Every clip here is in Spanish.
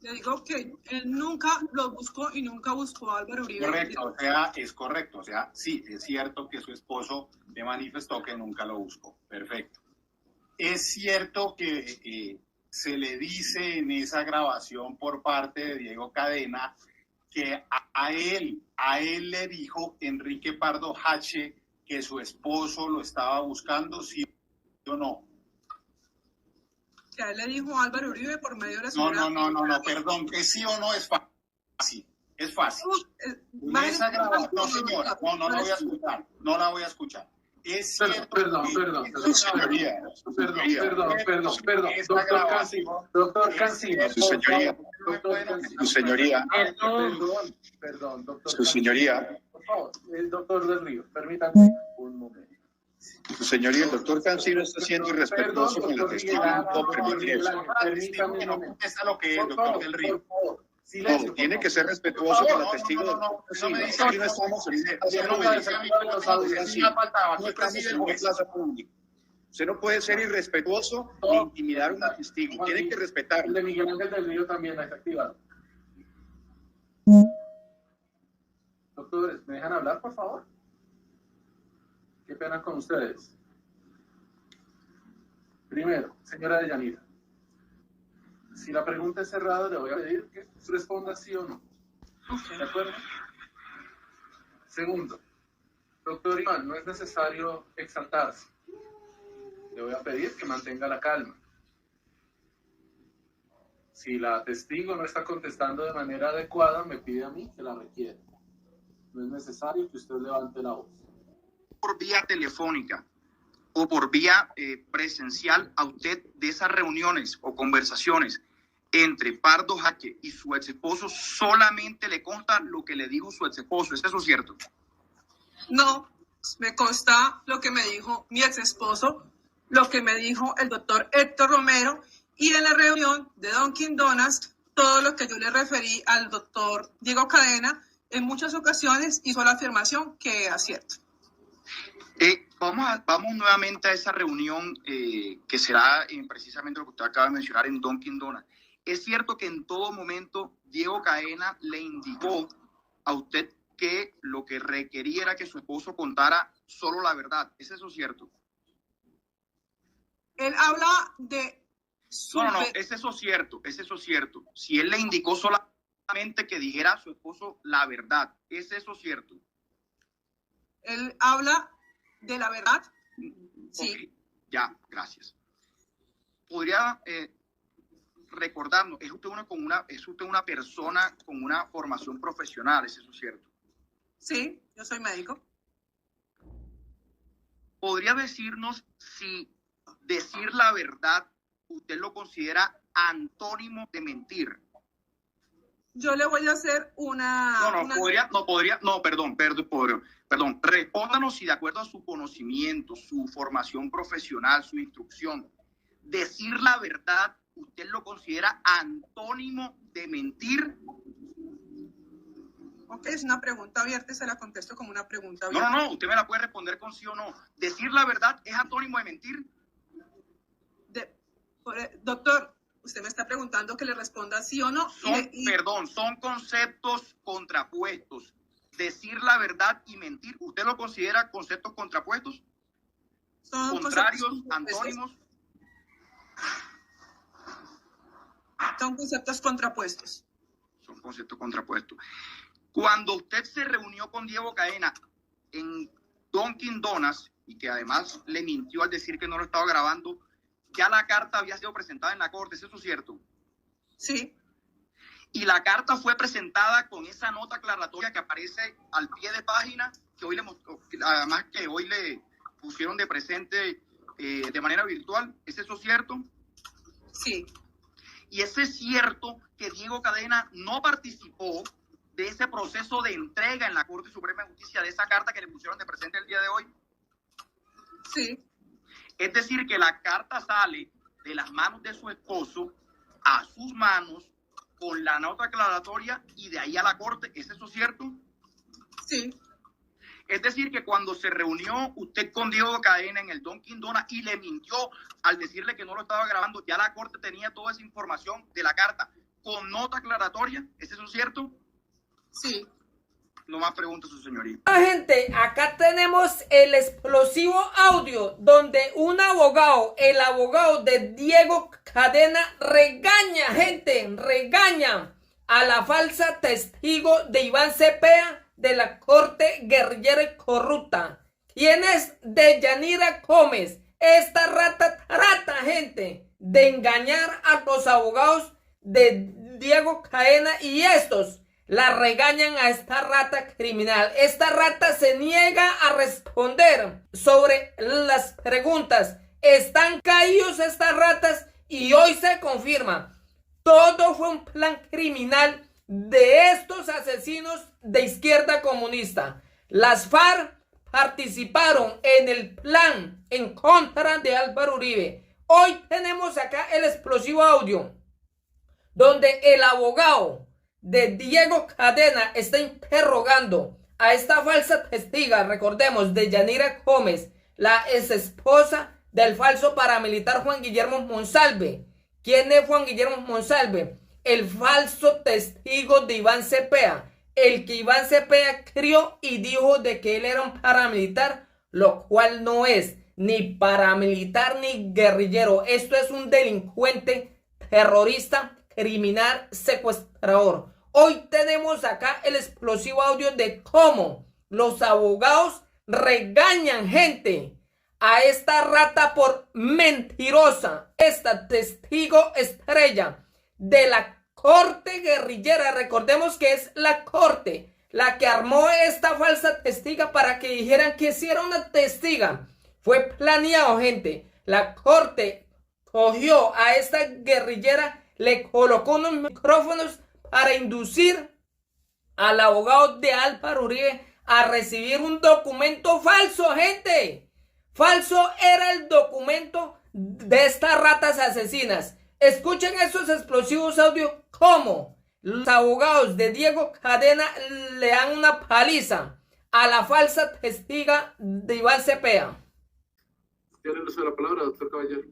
Le digo que él nunca lo buscó y nunca buscó a Álvaro Uribe. Correcto, o sea, es correcto. O sea, sí, es cierto que su esposo le manifestó que nunca lo buscó. Perfecto. Es cierto que se le dice en esa grabación por parte de Diego Cadena que a él le dijo Enrique Pardo Hache que su esposo lo estaba buscando, ¿sí o no? Que a él le dijo Álvaro Uribe por medio de la No, señora... perdón, que sí o no es fácil. Es fácil. Esa grabación, no señora, no la voy a escuchar, no la voy a escuchar. Es cierto. Perdón, señoría. Doctor Cancino. Su señoría. Su señoría. Perdón, doctor. Su señoría. Por favor, el doctor del Río, permítame un momento. Su señoría, el doctor Cancino está siendo irrespetuoso con el testigo. Permítame un momento. Es lo que es, doctor del Río. Silencio, no, tiene que ser respetuoso con el testigo. No me dice que no estamos en plaza pública. Usted no puede ser irrespetuoso ni intimidar a un testigo. Tiene que respetar. El de Miguel Ángel del Río también está activado. Doctores, ¿me dejan hablar, por favor? Qué pena con ustedes. Primero, señora Deyanira, si la pregunta es cerrada, le voy a pedir que responda sí o no. ¿De acuerdo? Segundo, doctor Iván, no es necesario exaltarse. Le voy a pedir que mantenga la calma. Si la testigo no está contestando de manera adecuada, me pide a mí que la requiera. No es necesario que usted levante la voz. Por vía telefónica o por vía presencial a usted de esas reuniones o conversaciones entre Pardo Hache y su ex esposo, solamente le consta lo que le dijo su ex esposo. ¿Es eso cierto? No, me consta lo que me dijo mi ex esposo, lo que me dijo el doctor Héctor Romero, y en la reunión de Dunkin' Donuts, todo lo que yo le referí al doctor Diego Cadena, en muchas ocasiones hizo la afirmación que era cierto. Vamos nuevamente a esa reunión que será precisamente lo que usted acaba de mencionar en Dunkin' Donuts. Es cierto que en todo momento Diego Cadena le indicó a usted que lo que requería era que su esposo contara solo la verdad. ¿Es eso cierto? Él habla de... No, es eso cierto. Si él le indicó solamente que dijera a su esposo la verdad, ¿es eso cierto? Él habla de la verdad. Sí. Okay. Ya, gracias. ¿Podría recordarnos, es usted una persona con una formación profesional, ¿es eso cierto? Sí, yo soy médico. ¿Podría decirnos si decir la verdad usted lo considera antónimo de mentir? Yo le voy a hacer Perdón. Respóndanos si de acuerdo a su conocimiento, su formación profesional, su instrucción, decir la verdad, ¿usted lo considera antónimo de mentir? Ok, es una pregunta abierta y se la contesto como una pregunta abierta. No, usted me la puede responder con sí o no. ¿Decir la verdad es antónimo de mentir? Doctor, usted me está preguntando que le responda sí o no. Son conceptos contrapuestos. Decir la verdad y mentir, ¿usted lo considera conceptos contrapuestos? Son ¿Contrarios, antónimos? Son conceptos contrapuestos. Son conceptos contrapuestos. Cuando usted se reunió con Diego Cadena en Dunkin' Donuts, y que además le mintió al decir que no lo estaba grabando, ya la carta había sido presentada en la corte, ¿es eso cierto? Sí. Y la carta fue presentada con esa nota aclaratoria que aparece al pie de página, que hoy le pusieron de presente de manera virtual. ¿Es eso cierto? Sí. Y es cierto que Diego Cadena no participó de ese proceso de entrega en la Corte Suprema de Justicia de esa carta que le pusieron de presente el día de hoy. Sí. Es decir, que la carta sale de las manos de su esposo a sus manos con la nota aclaratoria y de ahí a la corte. ¿Es eso cierto? Sí. Es decir, que cuando se reunió usted con Diego Cadena en el Dunkin' Donuts y le mintió al decirle que no lo estaba grabando, ya la corte tenía toda esa información de la carta con nota aclaratoria. ¿Es eso cierto? Sí. No más preguntas, su señoría. Gente, acá tenemos el explosivo audio donde un abogado, el abogado de Diego Cadena, regaña a la falsa testigo de Iván Cepeda de la corte guerrillera y corrupta. ¿Quién es? Deyanira Gómez. Esta rata trata, gente, de engañar a los abogados de Diego Cadena y estos la regañan a esta rata criminal. Esta rata se niega a responder sobre las preguntas. Están caídos estas ratas y hoy se confirma. Todo fue un plan criminal de estos asesinos de izquierda comunista. Las FARC participaron en el plan en contra de Álvaro Uribe. Hoy tenemos acá el explosivo audio donde el abogado de Diego Cadena está interrogando a esta falsa testiga, recordemos, Deyanira Gómez, la ex esposa del falso paramilitar Juan Guillermo Monsalve. ¿Quién es Juan Guillermo Monsalve? El falso testigo de Iván Cepeda, el que Iván Cepeda crió y dijo de que él era un paramilitar, lo cual no es ni paramilitar ni guerrillero. Esto es un delincuente, terrorista, criminal, secuestrador. Hoy tenemos acá el explosivo audio de cómo los abogados regañan, gente, a esta rata por mentirosa, esta testigo estrella de la corte guerrillera. Recordemos que es la corte la que armó esta falsa testiga para que dijeran que si era una testiga. Fue planeado, gente. La corte cogió a esta guerrillera, le colocó unos micrófonos para inducir al abogado de Álvaro Uribe a recibir un documento falso, gente. Falso era el documento de estas ratas asesinas. Escuchen esos explosivos audios como los abogados de Diego Cadena le dan una paliza a la falsa testiga de Iván Cepeda. Tiene el uso de la palabra, doctor Caballero.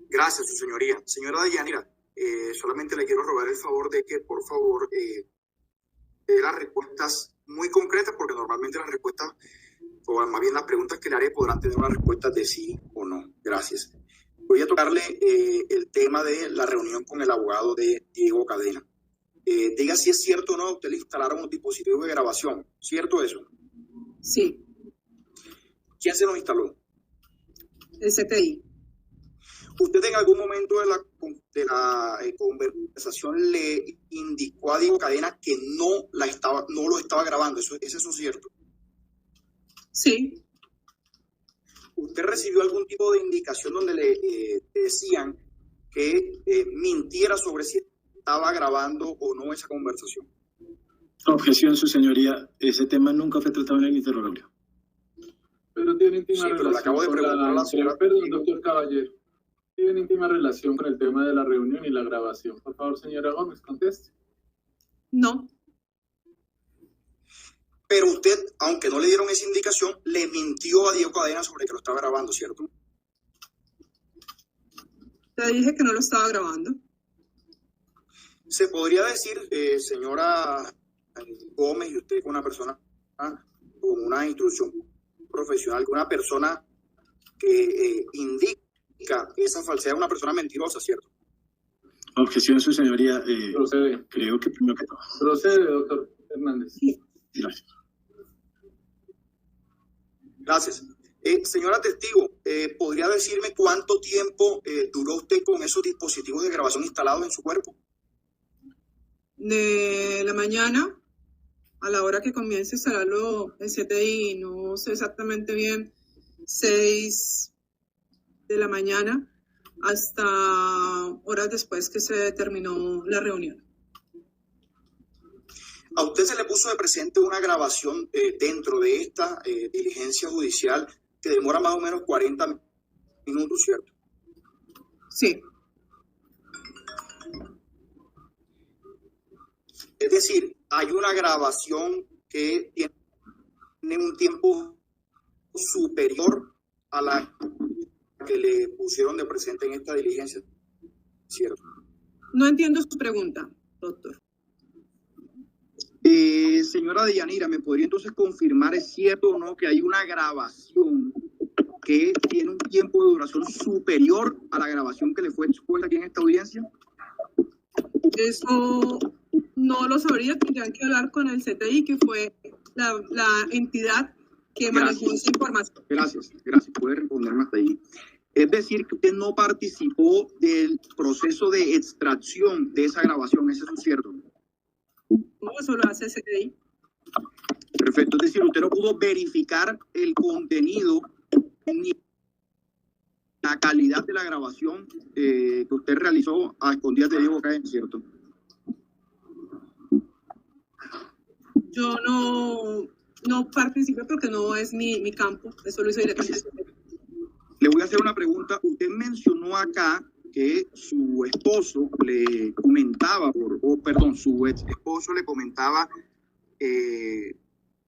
Gracias, su señoría. Señora Deyanira, solamente le quiero rogar el favor de que, por favor, dé las respuestas muy concretas, porque normalmente las respuestas, o más bien las preguntas que le haré, podrán tener una respuesta de sí o no. Gracias. Voy a tocarle el tema de la reunión con el abogado de Diego Cadena. Diga si es cierto o no, usted le instalaron un dispositivo de grabación. ¿Cierto eso? Sí. ¿Quién se lo instaló? El CTI. ¿Usted en algún momento de la conversación le indicó a Diego Cadena que no lo estaba grabando? ¿Es eso cierto? Sí. ¿Usted recibió algún tipo de indicación donde le decían que mintiera sobre si estaba grabando o no esa conversación? Objeción, su señoría. Ese tema nunca fue tratado en el interrogatorio. Pero tiene íntima Sí, pero relación le acabo de con preguntar a la señora. Perdón, doctor Caballero. Tiene íntima relación con el tema de la reunión y la grabación. Por favor, señora Gómez, conteste. No. Pero usted, aunque no le dieron esa indicación, le mintió a Diego Cadena sobre que lo estaba grabando, ¿cierto? Te dije que no lo estaba grabando. Se podría decir, señora Gómez, y usted con una persona con una instrucción profesional, con una persona que indica esa falsedad, una persona mentirosa, ¿cierto? Objeción, su señoría. Procede. Creo que primero que todo. Procede, doctor Hernández. Gracias. Gracias. Señora testigo, ¿podría decirme cuánto tiempo duró usted con esos dispositivos de grabación instalados en su cuerpo? De la mañana a la hora que comience a instalarlo el CTI, no sé exactamente bien, 6 de la mañana hasta horas después que se terminó la reunión. A usted se le puso de presente una grabación dentro de esta diligencia judicial que demora más o menos 40 minutos, ¿cierto? Sí. Es decir, hay una grabación que tiene un tiempo superior a la que le pusieron de presente en esta diligencia, ¿cierto? No entiendo su pregunta, doctor. Señora Deyanira, ¿me podría entonces confirmar, es cierto o no, que hay una grabación que tiene un tiempo de duración superior a la grabación que le fue expuesta aquí en esta audiencia? Eso no lo sabría, tendrían que hablar con el CTI, que fue la entidad que manejó esa información. Gracias. Puede responderme hasta ahí. Es decir, que usted no participó del proceso de extracción de esa grabación, ¿eso es cierto? No, eso lo hace el CTI. Perfecto, es decir, usted no pudo verificar el contenido ni la calidad de la grabación que usted realizó a escondidas de Diego Caen, ¿cierto? Yo no participé porque no es mi campo, eso lo hizo directamente. Le voy a hacer una pregunta. Usted mencionó acá que su esposo le comentaba, su ex esposo le comentaba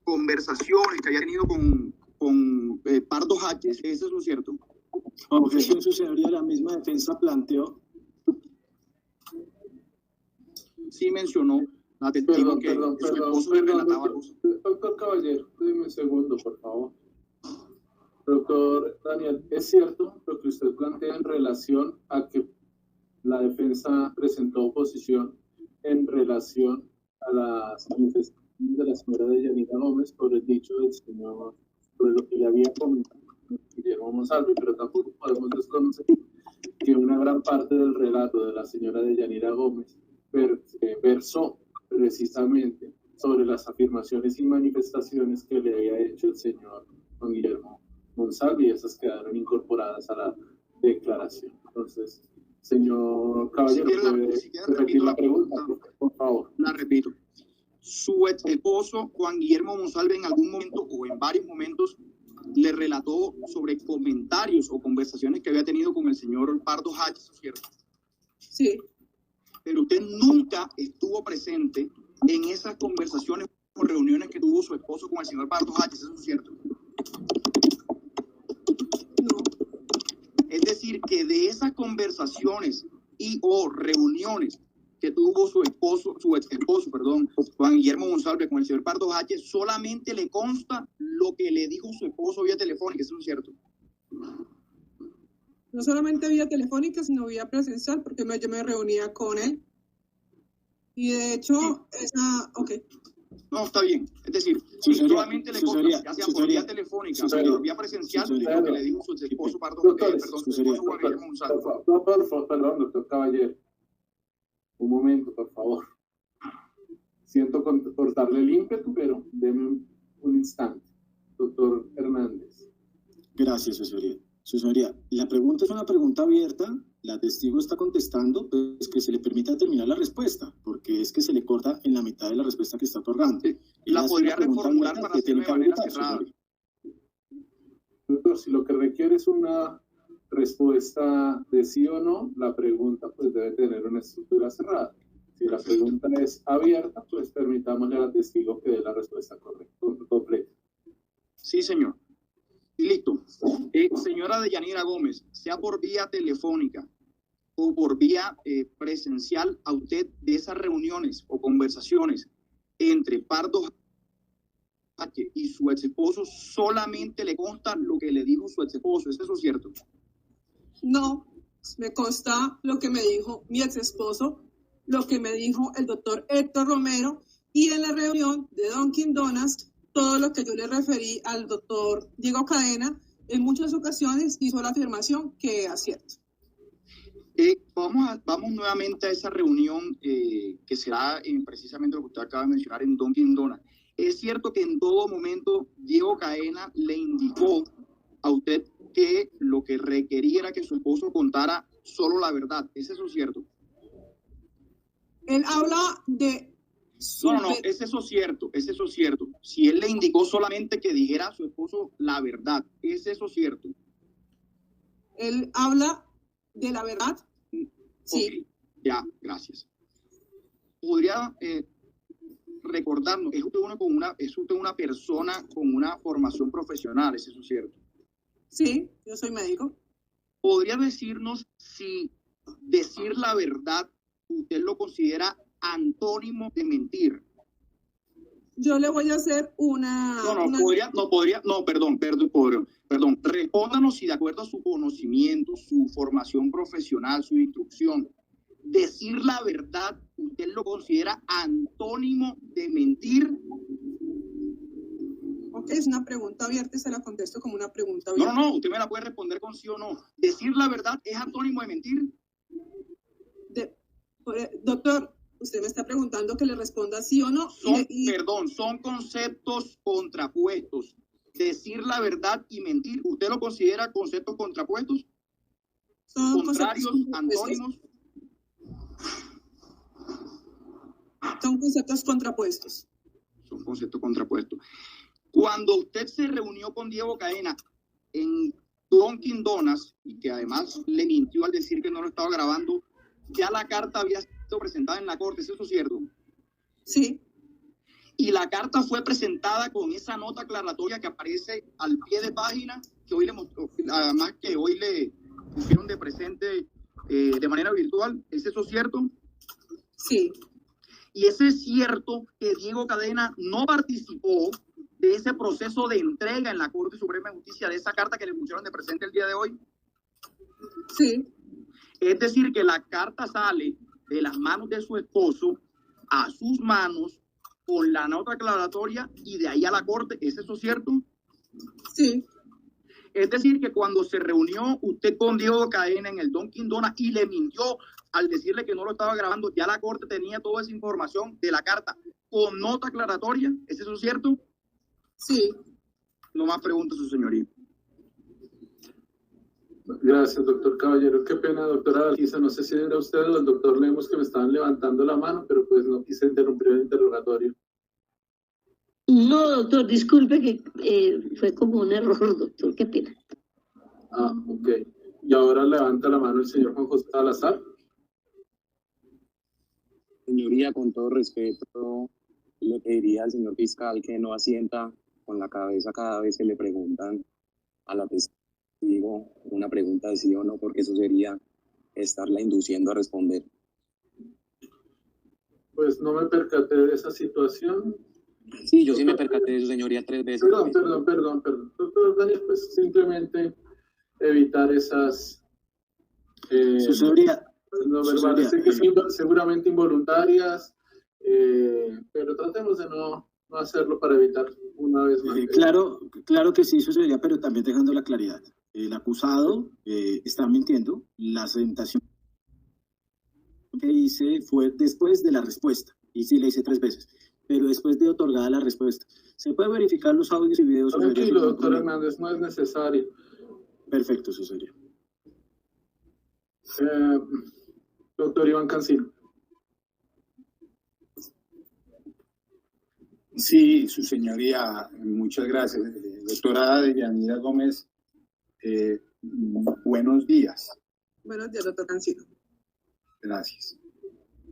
conversaciones que había tenido con Pardo Háchez. ¿Eso es cierto? Objeción, su señoría, la misma defensa planteó. Sí mencionó la testigo que su esposo le relataba cosas. Doctor Caballero, dime un segundo, por favor. Doctor Daniel, ¿es cierto lo que usted plantea en relación a que la defensa presentó oposición en relación a las manifestaciones de la señora Deyanira Gómez por el dicho del señor, por lo que le había comentado Guillermo Monsalve, pero tampoco podemos desconocer que una gran parte del relato de la señora Deyanira Gómez versó precisamente sobre las afirmaciones y manifestaciones que le había hecho el señor Juan Guillermo Monsalve, y esas quedaron incorporadas a la declaración. Entonces, señor Caballero, ¿puede repetir la pregunta, por favor? La repito. Su ex esposo, Juan Guillermo Monsalve, en algún momento o en varios momentos le relató sobre comentarios o conversaciones que había tenido con el señor Pardo Háchez, ¿cierto? Sí. Pero usted nunca estuvo presente en esas conversaciones o reuniones que tuvo su esposo con el señor Pardo Háchez, ¿eso es cierto? No. Es decir, que de esas conversaciones y o reuniones que tuvo su ex esposo, Juan Guillermo Monsalve con el señor Pardo Háchez, solamente le consta lo que le dijo su esposo vía telefónica, ¿eso es cierto? No solamente vía telefónica, sino vía presencial, porque yo me reunía con él. Y de hecho, No, está bien. Es decir, solamente le consta, ya sea por vía telefónica o por vía presencial, lo que le dijo su esposo Juan Guillermo Monsalve. Perdón, doctor Caballero. Un momento, por favor. Siento cortarle el ímpetu, pero deme un instante. Doctor Hernández. Gracias, su señoría. Su señoría, la pregunta es una pregunta abierta, la testigo está contestando, pues que se le permita terminar la respuesta, porque es que se le corta en la mitad de la respuesta que está otorgando. La podría reformular para hacerlo de manera cerrada. Doctor, si lo que requiere es una respuesta de sí o no, la pregunta pues debe tener una estructura cerrada. Si la pregunta es abierta, pues permitámosle al testigo que dé la respuesta completa. Sí, señor. Listo. Señora Deyanira Gómez, sea por vía telefónica o por vía presencial, a usted de esas reuniones o conversaciones entre Pardo Háchez y su ex esposo, solamente le consta lo que le dijo su ex esposo, ¿es eso cierto? No, me consta lo que me dijo mi ex esposo, lo que me dijo el doctor Héctor Romero, y en la reunión de Dunkin' Donuts, todo lo que yo le referí al doctor Diego Cadena, en muchas ocasiones hizo la afirmación que era cierto. Vamos nuevamente a esa reunión que será precisamente lo que usted acaba de mencionar en Dunkin' Donuts. Es cierto que en todo momento Diego Cadena le indicó a usted que lo que requería era que su esposo contara solo la verdad. ¿Es eso cierto? Él habla de... No, es eso cierto. Si él le indicó solamente que dijera a su esposo la verdad, ¿es eso cierto? Él habla de la verdad. Sí. Okay. Ya, gracias. ¿Podría recordarnos, es usted una persona con una formación profesional, ¿es eso cierto? Sí, yo soy médico. ¿Podría decirnos si decir la verdad usted lo considera antónimo de mentir. Yo le voy a hacer Perdón. Respóndanos si de acuerdo a su conocimiento, su formación profesional, su instrucción, decir la verdad, ¿usted lo considera antónimo de mentir? Ok, es una pregunta abierta y se la contesto como una pregunta abierta. No, usted me la puede responder con sí o no. ¿Decir la verdad es antónimo de mentir? Doctor, usted me está preguntando que le responda sí o no. Son conceptos contrapuestos. Decir la verdad y mentir, ¿usted lo considera conceptos contrapuestos? Son ¿Contrarios, antónimos? Son conceptos contrapuestos. Son conceptos contrapuestos. Cuando usted se reunió con Diego Cadena en Dunkin' Donuts, y que además le mintió al decir que no lo estaba grabando, ya la carta había sido presentada en la corte, ¿es eso cierto? Sí. Y la carta fue presentada con esa nota aclaratoria que aparece al pie de página, que hoy le mostró, además que hoy le pusieron de presente de manera virtual, ¿es eso cierto? Sí. Y ese es cierto que Diego Cadena no participó de ese proceso de entrega en la Corte Suprema de Justicia de esa carta que le pusieron de presente el día de hoy. Sí. Es decir, que la carta sale de las manos de su esposo a sus manos con la nota aclaratoria y de ahí a la Corte. ¿Es eso cierto? Sí. Es decir, que cuando se reunió usted con Diego Cadena en el Dunkin' Donuts y le mintió al decirle que no lo estaba grabando, ya la Corte tenía toda esa información de la carta con nota aclaratoria. ¿Es eso cierto? Sí. No más preguntas, su señoría. Gracias, doctor Caballero. Qué pena, doctora Dalgisa. No sé si era usted o el doctor Lemos que me estaban levantando la mano, pero pues no quise interrumpir el interrogatorio. No, doctor, disculpe que fue como un error, doctor. Qué pena. Ah, ok. Y ahora levanta la mano el señor Juan José Salazar. Señoría, con todo respeto, le pediría al señor fiscal que no asienta con la cabeza cada vez que le preguntan a la testigo una pregunta de sí o no, porque eso sería estarla induciendo a responder. Pues no me percaté de esa situación. Sí, yo sí me percaté de eso, señoría, 3 veces. Perdón. Doctor Daniel, pues simplemente evitar esas... Su señoría, no verbales, sé que seguramente involuntarias, pero tratemos de no hacerlo para evitar una vez más. Claro que sí, su señoría, pero también dejando la claridad. El acusado está mintiendo. La presentación que hice fue después de la respuesta, y sí la hice 3 veces, pero después de otorgada la respuesta. Se puede verificar los audios y videos. Tranquilo, doctor Hernández, no es necesario. Perfecto, su señoría. Doctor Iván Cancino. Sí, su señoría, muchas gracias. Doctora Deyanira Gómez, buenos días. Buenos días, doctor Cancino. Gracias.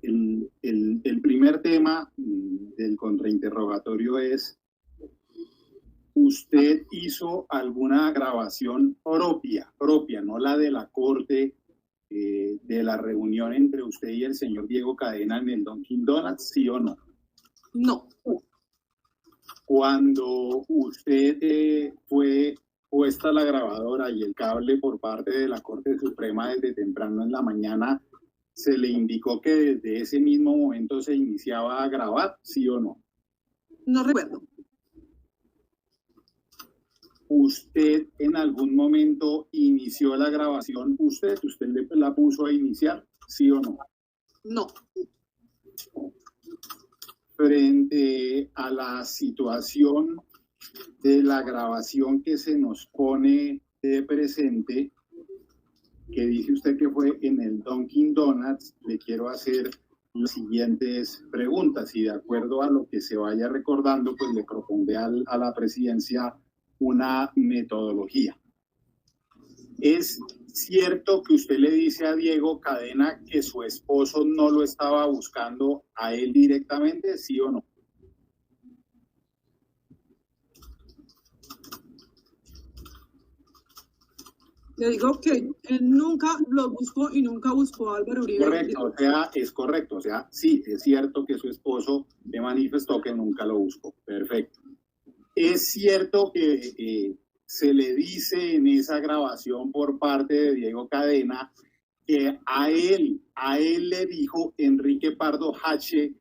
El primer tema del contrainterrogatorio es: ¿usted hizo alguna grabación propia, no la de la corte, de la reunión entre usted y el señor Diego Cadena en el Dunkin' Donuts, sí o no? No. Cuando usted fue puesta la grabadora y el cable por parte de la Corte Suprema desde temprano en la mañana, ¿se le indicó que desde ese mismo momento se iniciaba a grabar, sí o no? No recuerdo. ¿Usted en algún momento inició la grabación? ¿Usted la puso a iniciar, sí o no? No. Frente a la situación de la grabación que se nos pone de presente, que dice usted que fue en el Dunkin' Donuts, le quiero hacer las siguientes preguntas y de acuerdo a lo que se vaya recordando, pues le propondré a la presidencia una metodología. ¿Es cierto que usted le dice a Diego Cadena que su esposo no lo estaba buscando a él directamente, sí o no? Le digo que él nunca lo buscó y nunca buscó a Álvaro Uribe. Correcto, o sea, es correcto. O sea, sí, es cierto que su esposo le manifestó que nunca lo buscó. Perfecto. Es cierto que se le dice en esa grabación por parte de Diego Cadena que a él le dijo Enrique Pardo Hache